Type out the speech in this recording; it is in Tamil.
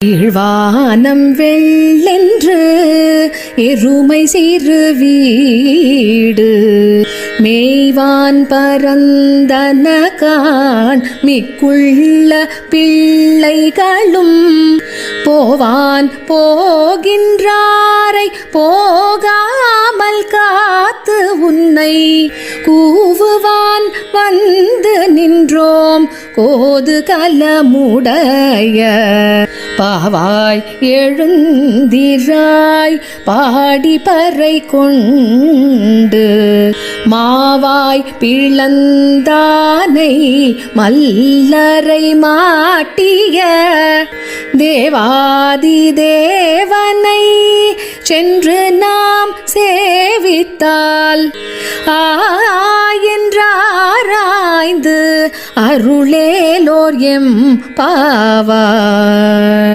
ஈழ்வானம் வெள்ளென்று எருமை சிறு வீடு மேய்வான் பரந்தனகான் மிக்குள்ள பிள்ளைகளும் போவான் போகின்றாரை போகாமல் காத்து உன்னை கூவுவான் வந்து நின்றோம் கோது கலமுடைய பாவாய் எழுந்திராய் பாடி பறை கொண்டு மாவாய் பிளந்தானை மல்லரை மாட்டிய தேவாதி தேவனை சென்று நாம் சேவித்தால் என்றாராய்ந்து அருளேலோர் எம் பாவாய்.